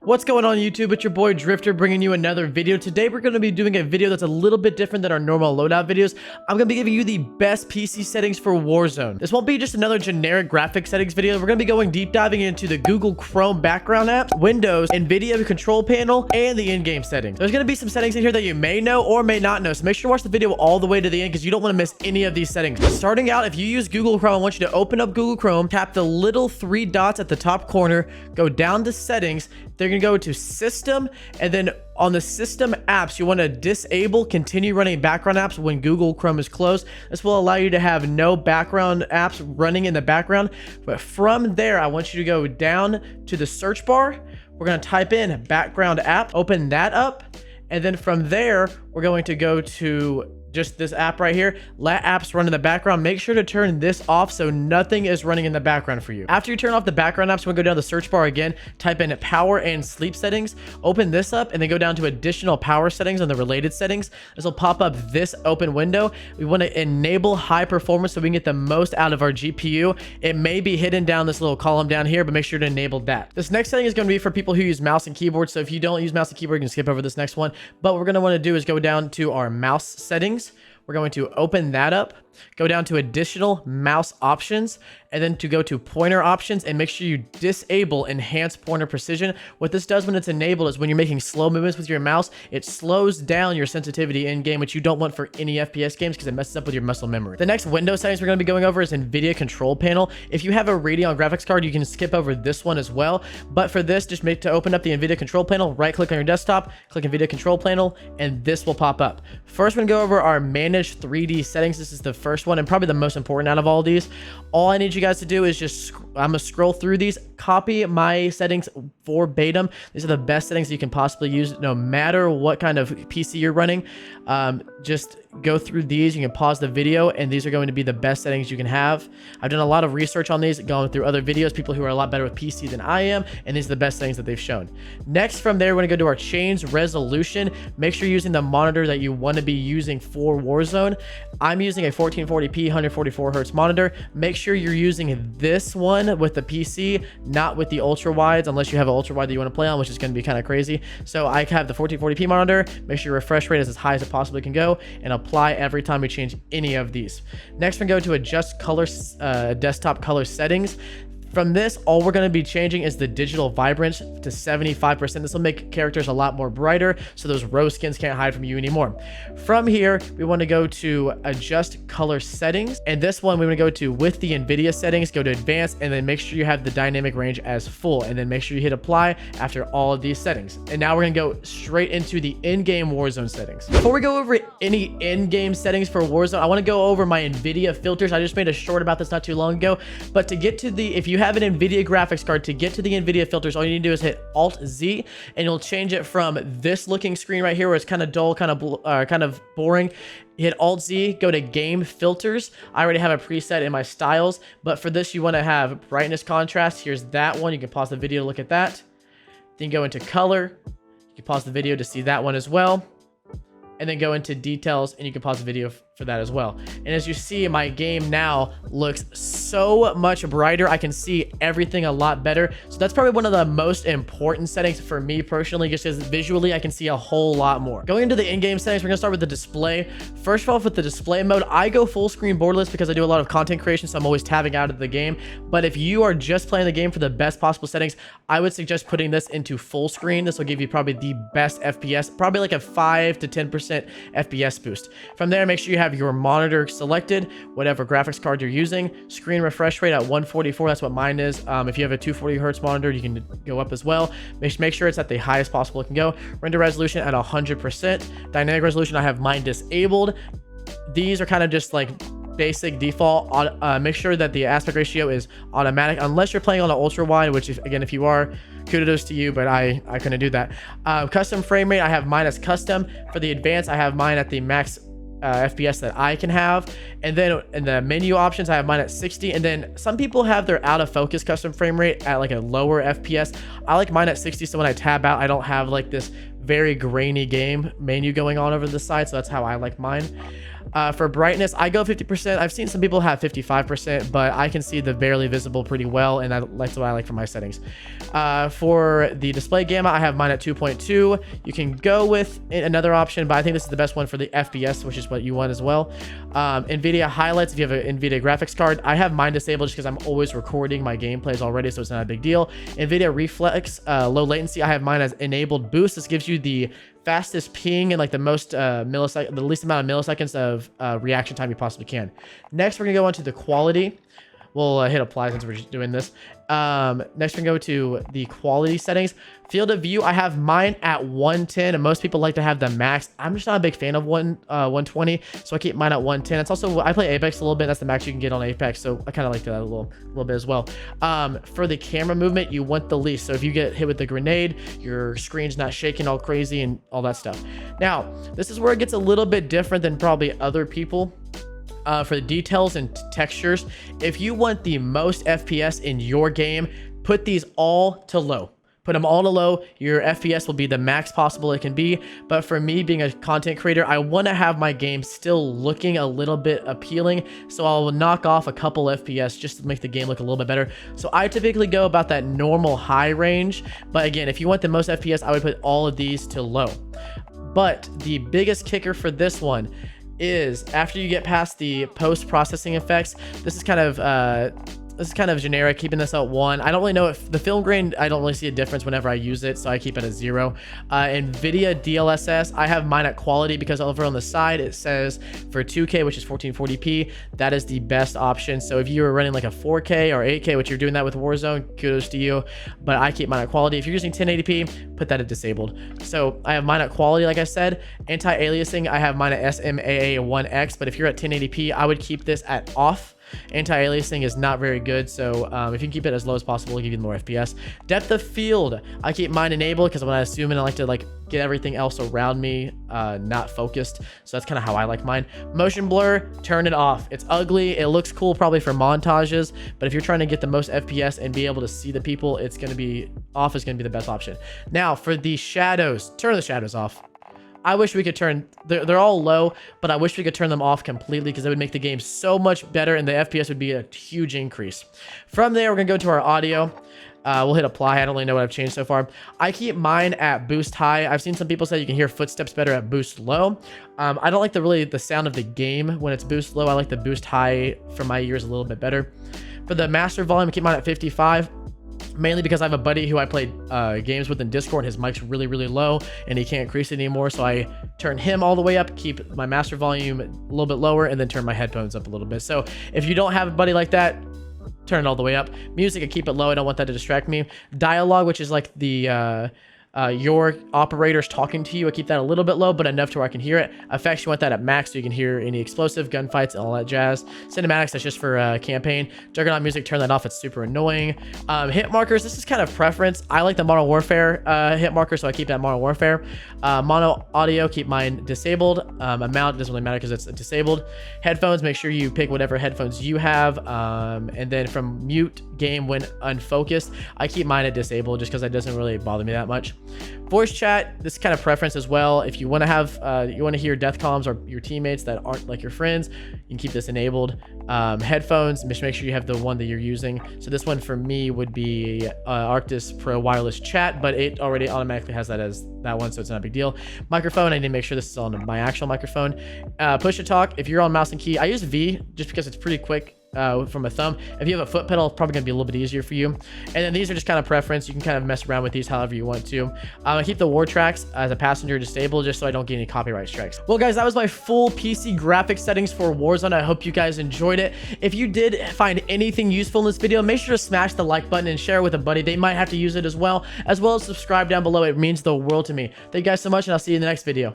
What's going on YouTube? It's your boy Drifter bringing you another video. Today we're going to be doing a video that's a little bit different than our normal loadout videos. I'm going to be giving you the best PC settings for Warzone. This won't be just another generic graphic settings video. We're going to be going deep diving into the Google Chrome background apps, Windows, Nvidia control panel, and the in-game settings. There's going to be some settings in here that you may know or may not know, so make sure to watch the video all the way to the end because you don't want to miss any of these settings. Starting out, if you use Google Chrome, I want you to open up Google Chrome, tap the little three dots at the top corner, go down to settings. They're going to go to system, and then on the system apps, you want to disable continue running background apps when Google Chrome is closed. This will allow you to have no background apps running in the background. But from there, I want you to go down to the search bar. We're going to type in background app, open that up. And then from there, we're going to go to just this app right here. Let apps run in the background. Make sure to turn this off so nothing is running in the background for you. After you turn off the background apps, we'll go down the search bar again, type in power and sleep settings, open this up, and then go down to additional power settings and the related settings. This will pop up this open window. We want to enable high performance so we can get the most out of our GPU. It may be hidden down this little column down here, but make sure to enable that. This next setting is going to be for people who use mouse and keyboard. So if you don't use mouse and keyboard, you can skip over this next one. But what we're going to want to do is go down to our mouse settings. We're going to open that up, go down to additional mouse options, and then to go to pointer options and make sure you disable enhanced pointer precision. What this does when it's enabled is when you're making slow movements with your mouse, it slows down your sensitivity in game, which you don't want for any FPS games because it messes up with your muscle memory. The next Windows settings we're going to be going over is Nvidia control panel. If you have a Radeon graphics card, you can skip over this one as well. But for this, just make to open up the Nvidia control panel, right click on your desktop, click Nvidia control panel, and this will pop up. First, we're going to go over our manage 3D settings. This is the first one and probably the most important out of all these. All I need you guys to do is just, I'm gonna scroll through these, copy my settings verbatim. These are the best settings you can possibly use no matter what kind of PC you're running. Just go through these. You can pause the video, and these are going to be the best settings you can have. I've done a lot of research on these, going through other videos, people who are a lot better with PC than I am, and these are the best settings that they've shown. Next, from there, we're gonna go to our change resolution. Make sure you're using the monitor that you want to be using for Warzone. I'm using a 1440p 144 hertz monitor. Make sure you're using this one with the PC, not with the ultra wides, unless you have an ultra wide that you want to play on, which is going to be kind of crazy. So I have the 1440p monitor. Make sure your refresh rate is as high as it possibly can go, and apply every time we change any of these. Next, we're going to go to adjust color, desktop color settings. From this, all we're going to be changing is the digital vibrance to 75%. This will make characters a lot more brighter, so those rose skins can't hide from you anymore. From here, we want to go to adjust color settings. And this one, we want to go to with the Nvidia settings, go to advanced, and then make sure you have the dynamic range as full. And then make sure you hit apply after all of these settings. And now we're going to go straight into the in-game Warzone settings. Before we go over any in-game settings for Warzone, I want to go over my Nvidia filters. I just made a short about this not too long ago. But to get to the, if you have an Nvidia graphics card, to get to the Nvidia filters, all you need to do is hit Alt-Z, and you'll change it from this looking screen right here where it's kind of dull, kind of boring. Hit Alt-Z, go to game filters. I already have a preset in my styles, but for this you want to have brightness contrast. Here's that one. You can pause the video to look at that. Then go into color. You can pause the video to see that one as well. And then go into details, and you can pause the video for that as well. And as you see, my game now looks so much brighter. I can see everything a lot better. So that's probably one of the most important settings for me personally, just because visually I can see a whole lot more. Going into the in-game settings, we're gonna start with the display. First of all, with the display mode, I go full screen borderless because I do a lot of content creation, so I'm always tabbing out of the game. But if you are just playing the game for the best possible settings, I would suggest putting this into full screen. This will give you probably the best FPS, probably like a 5 to 10% FPS boost. From there, make sure you have your monitor selected, whatever graphics card you're using. Screen refresh rate at 144, that's what mine is. If you have a 240 hertz monitor, you can go up as well. Make sure it's at the highest possible it can go. Render resolution at 100%. Dynamic resolution, I have mine disabled. These are kind of just like basic default. Make sure that the aspect ratio is automatic unless you're playing on an ultra wide, which if you are, kudos to you, but I couldn't do that. Custom frame rate, I have mine as custom. For the advanced, I have mine at the max FPS that I can have. And then in the menu options, I have mine at 60. And then some people have their out of focus custom frame rate at like a lower FPS. I like mine at 60, so when I tab out, I don't have like this very grainy game menu going on over the side. So that's how I like mine. For brightness, I go 50%. I've seen some people have 55%, but I can see the barely visible pretty well, and that's what I like for my settings. For the display gamma, I have mine at 2.2. You can go with another option, but I think this is the best one for the FPS, which is what you want as well. Nvidia highlights, if you have an Nvidia graphics card, I have mine disabled just because I'm always recording my gameplays already, so it's not a big deal. Nvidia reflex, low latency, I have mine as enabled boost. This gives you the fastest ping and like the most the least amount of milliseconds of reaction time you possibly can. Next, we're gonna go on to the quality. We'll hit apply since we're just doing this. Next, we're gonna go to the quality settings. Field of view, I have mine at 110, and most people like to have the max. I'm just not a big fan of 120, so I keep mine at 110. It's also, I play Apex a little bit. That's the max you can get on Apex, so I kind of like that a little bit as well. For the camera movement, you want the least. So if you get hit with the grenade, your screen's not shaking all crazy and all that stuff. Now, this is where it gets a little bit different than probably other people. For the details and textures, if you want the most FPS in your game, put these all to low. Put them all to low. Your FPS will be the max possible it can be. But for me, being a content creator, I want to have my game still looking a little bit appealing. So I'll knock off a couple FPS just to make the game look a little bit better. So I typically go about that normal high range. But again, if you want the most FPS, I would put all of these to low. But the biggest kicker for this one is after you get past the post-processing effects, this is kind of generic, keeping this at 1. I don't really know if the film grain, I don't really see a difference whenever I use it, so I keep it at 0. Nvidia DLSS, I have mine at quality because over on the side it says for 2K, which is 1440p, that is the best option. So if you were running like a 4K or 8K, which you're doing that with Warzone, kudos to you. But I keep mine at quality. If you're using 1080p, put that at disabled. So I have mine at quality, like I said. Anti-aliasing, I have mine at SMAA1X, but if you're at 1080p, I would keep this at off. Anti-aliasing is not very good, so if you can keep it as low as possible, it'll give you more FPS. Depth of field, I keep mine enabled because when I zoom in, I like to get everything else around me not focused, so that's kind of how I like mine. Motion blur, turn it off. It's ugly, it looks cool probably for montages, but if you're trying to get the most FPS and be able to see the people, it's going to be off, is going to be the best option. Now for the shadows, turn the shadows off. I wish we could turn, they're all low, but I wish we could turn them off completely because it would make the game so much better and the FPS would be a huge increase. From there, we're gonna go to our audio. We'll hit apply. I don't really know what I've changed so far. I keep mine at boost high. I've seen some people say you can hear footsteps better at boost low. I don't like the sound of the game when it's boost low. I like the boost high for my ears a little bit better. For the master volume, I keep mine at 55. Mainly because I have a buddy who I played games with in Discord, and his mic's really, really low, and he can't increase it anymore, so I turn him all the way up, keep my master volume a little bit lower, and then turn my headphones up a little bit. So if you don't have a buddy like that, turn it all the way up. Music, I keep it low. I don't want that to distract me. Dialogue, which is like the your operator's talking to you, I keep that a little bit low, but enough to where I can hear it. Effects, you want that at max so you can hear any explosive gunfights and all that jazz. Cinematics, that's just for campaign. Juggernaut music, turn that off, it's super annoying. Hit markers, this is kind of preference. I like the Modern Warfare hit marker, so I keep that Modern Warfare. Mono audio, keep mine disabled. Amount doesn't really matter because it's disabled. Headphones, make sure you pick whatever headphones you have. And then from mute game when unfocused, I keep mine at disabled just because that doesn't really bother me that much. Voice chat, this is kind of preference as well. If you want to have you want to hear death comms or your teammates that aren't like your friends, you can keep this enabled. Headphones, just make sure you have the one that you're using. So this one for me would be Arctis Pro wireless chat, but it already automatically has that as that one, so it's not a big deal. Microphone, I need to make sure this is on my actual microphone. Push to talk, if you're on mouse and key, I use V just because it's pretty quick. From a thumb. If you have a foot pedal, it's probably gonna be a little bit easier for you. And then these are just kind of preference. You can kind of mess around with these however you want to. I keep the war tracks as a passenger disabled just so I don't get any copyright strikes. Well guys, that was my full PC graphics settings for Warzone. I hope you guys enjoyed it. If you did find anything useful in this video, make sure to smash the like button and share it with a buddy. They might have to use it as well as subscribe down below. It means the world to me. Thank you guys so much, and I'll see you in the next video.